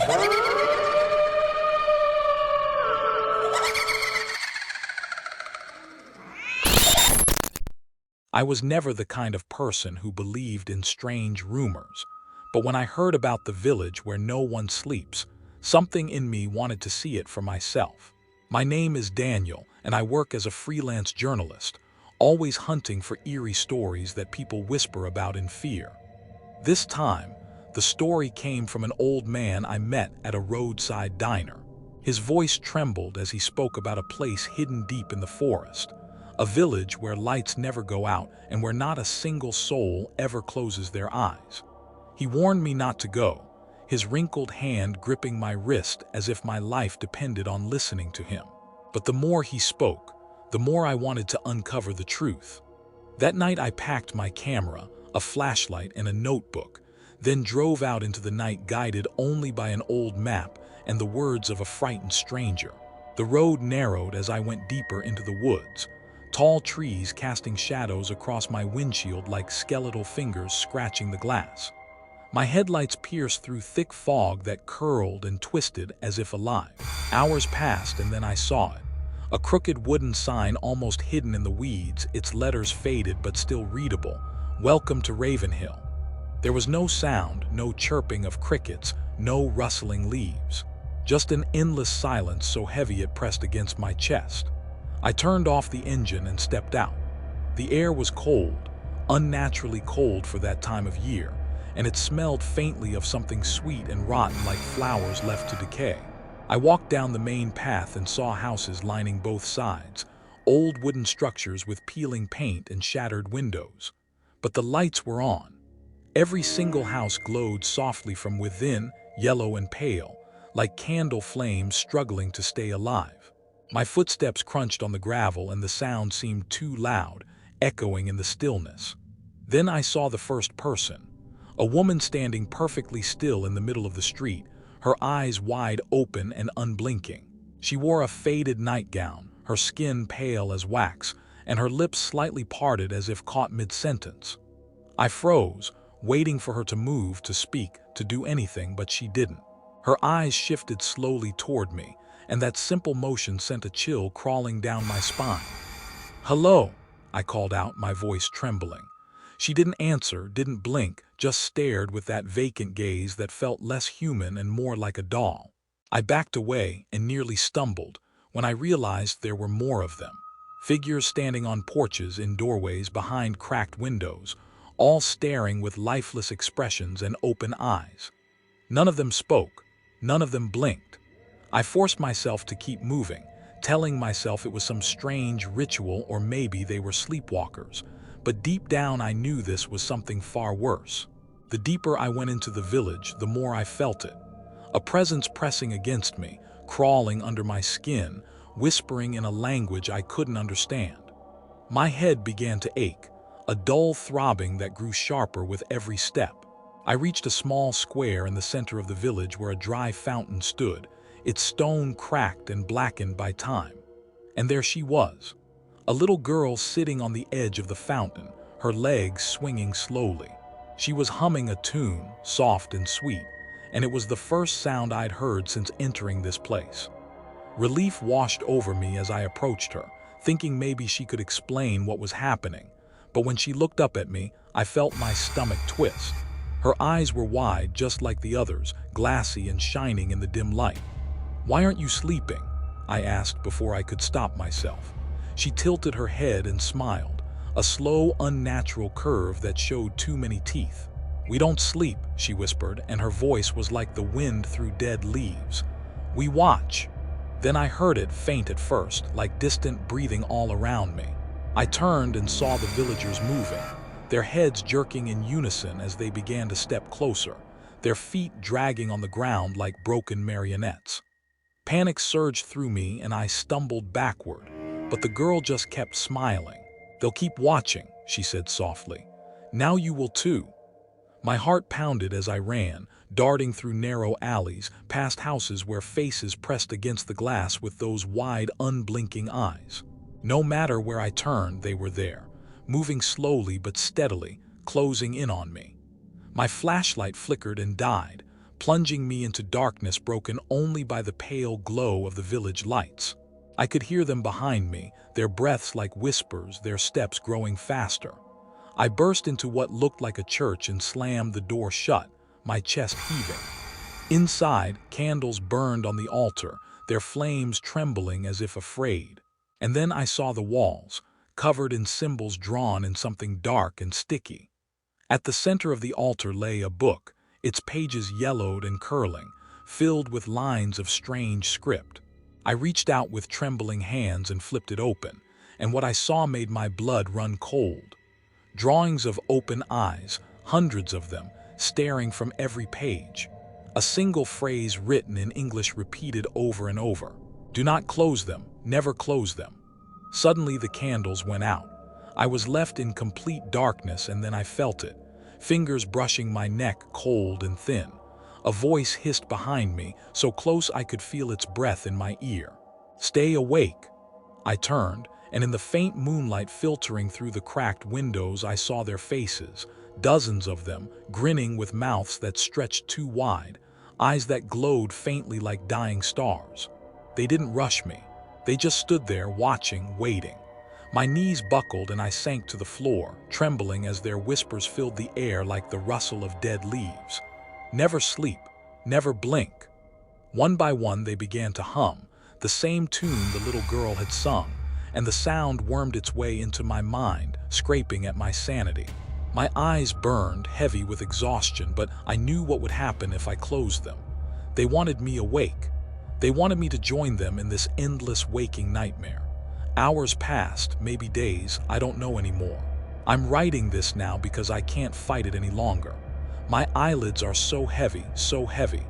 I was never the kind of person who believed in strange rumors, but when I heard about the village where no one sleeps, something in me wanted to see it for myself. My name is Daniel, and I work as a freelance journalist, always hunting for eerie stories that people whisper about in fear. This time, the story came from an old man I met at a roadside diner. His voice trembled as he spoke about a place hidden deep in the forest, a village where lights never go out and where not a single soul ever closes their eyes. He warned me not to go, his wrinkled hand gripping my wrist as if my life depended on listening to him. But the more he spoke, the more I wanted to uncover the truth. That night I packed my camera, a flashlight, and a notebook, then drove out into the night guided only by an old map and the words of a frightened stranger. The road narrowed as I went deeper into the woods, tall trees casting shadows across my windshield like skeletal fingers scratching the glass. My headlights pierced through thick fog that curled and twisted as if alive. Hours passed and then I saw it. A crooked wooden sign almost hidden in the weeds, its letters faded but still readable. Welcome to Ravenhill. There was no sound, no chirping of crickets, no rustling leaves. Just an endless silence so heavy it pressed against my chest. I turned off the engine and stepped out. The air was cold, unnaturally cold for that time of year, and it smelled faintly of something sweet and rotten like flowers left to decay. I walked down the main path and saw houses lining both sides, old wooden structures with peeling paint and shattered windows. But the lights were on. Every single house glowed softly from within, yellow and pale, like candle flames struggling to stay alive. My footsteps crunched on the gravel and the sound seemed too loud, echoing in the stillness. Then I saw the first person, a woman standing perfectly still in the middle of the street, her eyes wide open and unblinking. She wore a faded nightgown, her skin pale as wax, and her lips slightly parted as if caught mid-sentence. I froze, waiting for her to move, to speak, to do anything, but she didn't. Her eyes shifted slowly toward me, and that simple motion sent a chill crawling down my spine. "Hello," I called out, my voice trembling. She didn't answer, didn't blink, just stared with that vacant gaze that felt less human and more like a doll. I backed away and nearly stumbled when I realized there were more of them. Figures standing on porches, in doorways, behind cracked windows, all staring with lifeless expressions and open eyes. None of them spoke, none of them blinked. I forced myself to keep moving, telling myself it was some strange ritual or maybe they were sleepwalkers. But deep down I knew this was something far worse. The deeper I went into the village, the more I felt it. A presence pressing against me, crawling under my skin, whispering in a language I couldn't understand. My head began to ache, a dull throbbing that grew sharper with every step. I reached a small square in the center of the village where a dry fountain stood, its stone cracked and blackened by time. And there she was, a little girl sitting on the edge of the fountain, her legs swinging slowly. She was humming a tune, soft and sweet, and it was the first sound I'd heard since entering this place. Relief washed over me as I approached her, thinking maybe she could explain what was happening. But when she looked up at me, I felt my stomach twist. Her eyes were wide, just like the others, glassy and shining in the dim light. "Why aren't you sleeping?" I asked before I could stop myself. She tilted her head and smiled, a slow, unnatural curve that showed too many teeth. "We don't sleep," she whispered, and her voice was like the wind through dead leaves. "We watch." Then I heard it, faint at first, like distant breathing all around me. I turned and saw the villagers moving, their heads jerking in unison as they began to step closer, their feet dragging on the ground like broken marionettes. Panic surged through me and I stumbled backward, but the girl just kept smiling. "They'll keep watching," she said softly. "Now you will too." My heart pounded as I ran, darting through narrow alleys, past houses where faces pressed against the glass with those wide, unblinking eyes. No matter where I turned, they were there, moving slowly but steadily, closing in on me. My flashlight flickered and died, plunging me into darkness broken only by the pale glow of the village lights. I could hear them behind me, their breaths like whispers, their steps growing faster. I burst into what looked like a church and slammed the door shut, my chest heaving. Inside, candles burned on the altar, their flames trembling as if afraid. And then I saw the walls, covered in symbols drawn in something dark and sticky. At the center of the altar lay a book, its pages yellowed and curling, filled with lines of strange script. I reached out with trembling hands and flipped it open, and what I saw made my blood run cold. Drawings of open eyes, hundreds of them, staring from every page. A single phrase written in English repeated over and over. "Do not close them, never close them." Suddenly the candles went out. I was left in complete darkness, and then I felt it, fingers brushing my neck cold and thin. A voice hissed behind me, so close I could feel its breath in my ear. "Stay awake." I turned, and in the faint moonlight filtering through the cracked windows I saw their faces, dozens of them, grinning with mouths that stretched too wide, eyes that glowed faintly like dying stars. They didn't rush me. They just stood there watching, waiting. My knees buckled and I sank to the floor, trembling as their whispers filled the air like the rustle of dead leaves. "Never sleep, never blink." One by one they began to hum, the same tune the little girl had sung, and the sound wormed its way into my mind, scraping at my sanity. My eyes burned, heavy with exhaustion, but I knew what would happen if I closed them. They wanted me awake. They wanted me to join them in this endless waking nightmare. Hours passed, maybe days, I don't know anymore. I'm writing this now because I can't fight it any longer. My eyelids are so heavy, so heavy.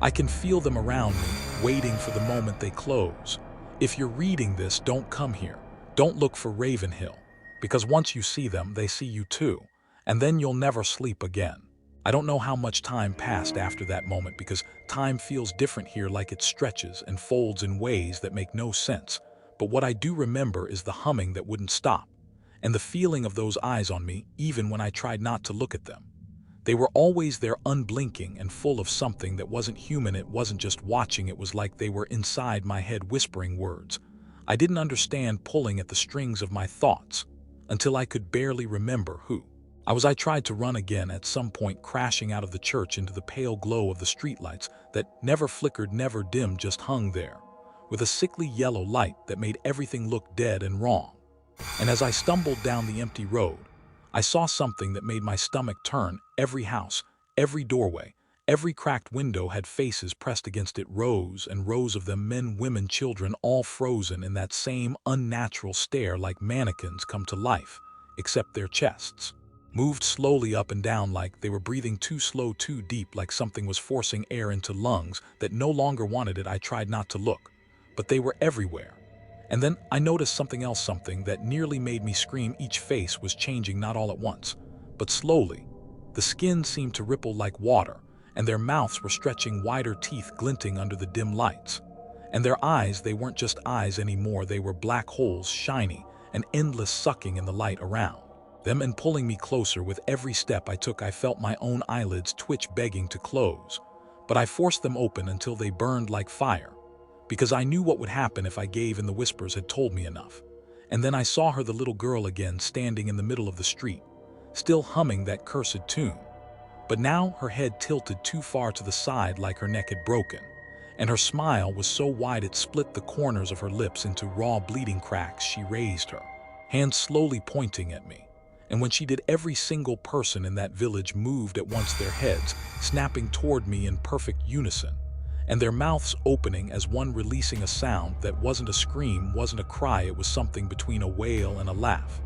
I can feel them around me, waiting for the moment they close. If you're reading this, don't come here. Don't look for Ravenhill, because once you see them, they see you too, and then you'll never sleep again. I don't know how much time passed after that moment, because time feels different here, like it stretches and folds in ways that make no sense. But what I do remember is the humming that wouldn't stop, and the feeling of those eyes on me, even when I tried not to look at them. They were always there, unblinking and full of something that wasn't human. It wasn't just watching, it was like they were inside my head whispering words. I didn't understand, pulling at the strings of my thoughts, until I could barely remember who. I tried to run again, at some point crashing out of the church into the pale glow of the streetlights that never flickered, never dimmed, just hung there, with a sickly yellow light that made everything look dead and wrong. And as I stumbled down the empty road, I saw something that made my stomach turn. Every house, every doorway, every cracked window had faces pressed against it, rows and rows of them, men, women, children, all frozen in that same unnatural stare, like mannequins come to life, except their chests moved slowly up and down, like they were breathing too slow, too deep, like something was forcing air into lungs that no longer wanted it. I tried not to look, but they were everywhere. And then I noticed something else, something that nearly made me scream. Each face was changing, not all at once, but slowly. The skin seemed to ripple like water, and their mouths were stretching, wider teeth glinting under the dim lights. And their eyes, they weren't just eyes anymore, they were black holes, shiny and endless, sucking in the light around them and pulling me closer. With every step I took, I felt my own eyelids twitch, begging to close. But I forced them open until they burned like fire, because I knew what would happen if I gave in. The whispers had told me enough. And then I saw her, the little girl, again, standing in the middle of the street, still humming that cursed tune. But now her head tilted too far to the side, like her neck had broken, and her smile was so wide it split the corners of her lips into raw, bleeding cracks. She raised her hand, slowly pointing at me. And when she did, every single person in that village moved at once, their heads snapping toward me in perfect unison, and their mouths opening as one, releasing a sound that wasn't a scream, wasn't a cry, it was something between a wail and a laugh.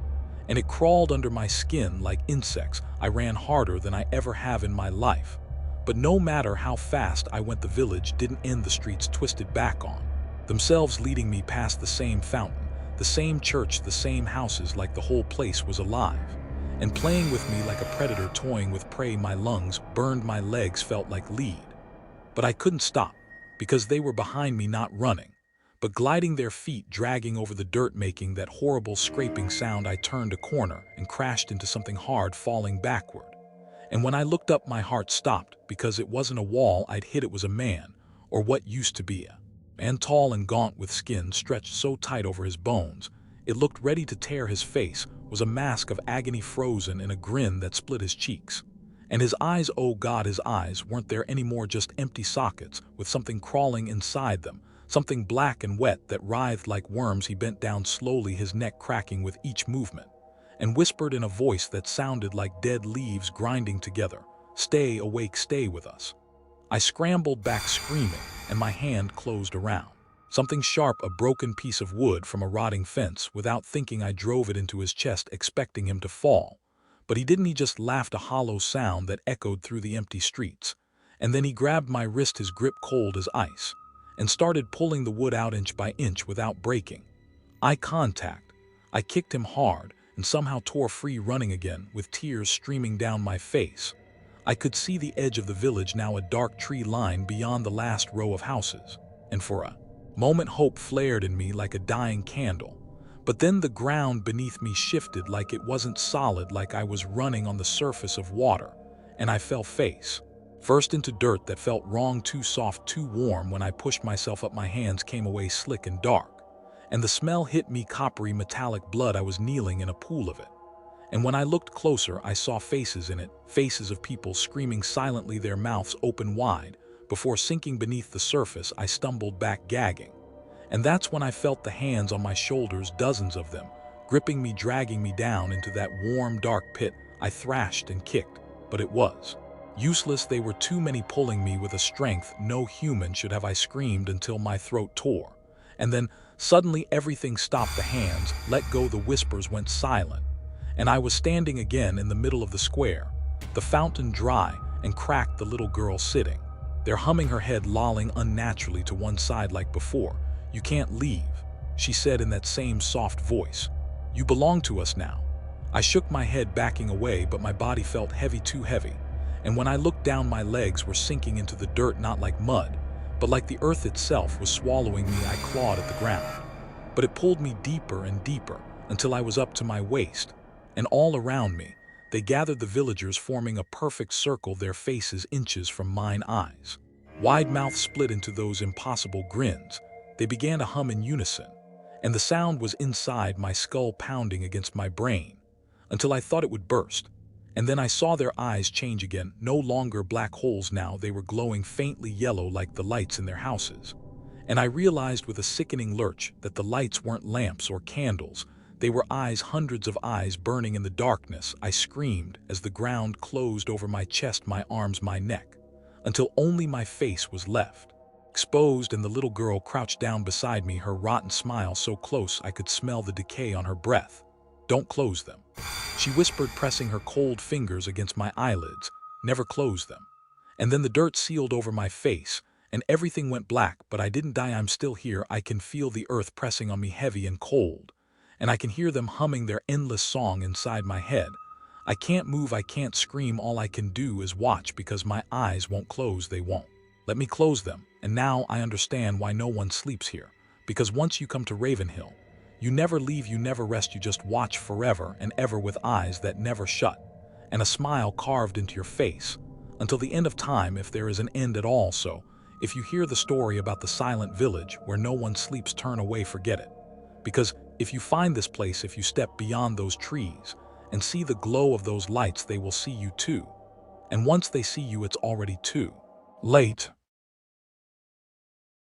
And it crawled under my skin like insects. I ran harder than I ever have in my life. But no matter how fast I went, the village didn't end. The streets twisted back on themselves, leading me past the same fountain, the same church, the same houses, like the whole place was alive and playing with me like a predator toying with prey. My lungs burned, my legs felt like lead. But I couldn't stop, because they were behind me, not running, but gliding, their feet dragging over the dirt, making that horrible scraping sound. I turned a corner and crashed into something hard, falling backward. And when I looked up, my heart stopped, because it wasn't a wall I'd hit, it was a man, or what used to be a man, tall and gaunt, with skin stretched so tight over his bones it looked ready to tear his face, was a mask of agony frozen in a grin that split his cheeks. And his eyes, oh God, his eyes weren't there anymore, just empty sockets with something crawling inside them, something black and wet that writhed like worms. He bent down slowly, his neck cracking with each movement, and whispered in a voice that sounded like dead leaves grinding together, "Stay awake, stay with us." I scrambled back screaming, and my hand closed around something sharp, a broken piece of wood from a rotting fence. Without thinking, I drove it into his chest, expecting him to fall. But he didn't. He just laughed, a hollow sound that echoed through the empty streets. And then he grabbed my wrist, his grip cold as ice, and started pulling the wood out inch by inch without breaking. Eye contact. I kicked him hard and somehow tore free, running again, with tears streaming down my face. I could see the edge of the village now, a dark tree line beyond the last row of houses. And for a moment hope flared in me like a dying candle. But then the ground beneath me shifted, like it wasn't solid, like I was running on the surface of water, and I fell face first into dirt that felt wrong, too soft, too warm. When I pushed myself up, my hands came away slick and dark, and the smell hit me, coppery metallic blood. I was kneeling in a pool of it. And when I looked closer, I saw faces in it, faces of people screaming silently, their mouths open wide. Before sinking beneath the surface, I stumbled back, gagging. And that's when I felt the hands on my shoulders, dozens of them, gripping me, dragging me down into that warm, dark pit. I thrashed and kicked, but it was useless. They were too many, pulling me with a strength no human should have. I screamed until my throat tore. And then, suddenly, everything stopped. The hands let go, the whispers went silent, and I was standing again in the middle of the square, the fountain dry and cracked, the little girl sitting there humming, her head lolling unnaturally to one side like before. "You can't leave," she said in that same soft voice. "You belong to us now." I shook my head, backing away, but my body felt heavy, too heavy. And when I looked down, my legs were sinking into the dirt, not like mud, but like the earth itself was swallowing me. I clawed at the ground, but it pulled me deeper and deeper until I was up to my waist. And all around me, they gathered, the villagers, forming a perfect circle, their faces inches from mine. Eyes wide, mouths split into those impossible grins. They began to hum in unison, and the sound was inside my skull, pounding against my brain, until I thought it would burst. And then I saw their eyes change again, no longer black holes now, they were glowing faintly yellow like the lights in their houses. And I realized with a sickening lurch that the lights weren't lamps or candles, they were eyes, hundreds of eyes burning in the darkness. I screamed as the ground closed over my chest, my arms, my neck, until only my face was left exposed, and the little girl crouched down beside me, her rotten smile so close I could smell the decay on her breath. "Don't close them," she whispered, pressing her cold fingers against my eyelids. "Never close them." And then the dirt sealed over my face, and everything went black. But I didn't die, I'm still here. I can feel the earth pressing on me, heavy and cold, and I can hear them humming their endless song inside my head. I can't move, I can't scream, all I can do is watch, because my eyes won't close, they won't let me close them. And now I understand why no one sleeps here, because once you come to Ravenhill, you never leave, you never rest, you just watch forever and ever, with eyes that never shut, and a smile carved into your face, until the end of time, if there is an end at all. So, if you hear the story about the silent village where no one sleeps, turn away, forget it. Because if you find this place, if you step beyond those trees and see the glow of those lights, they will see you too. And once they see you, it's already too late.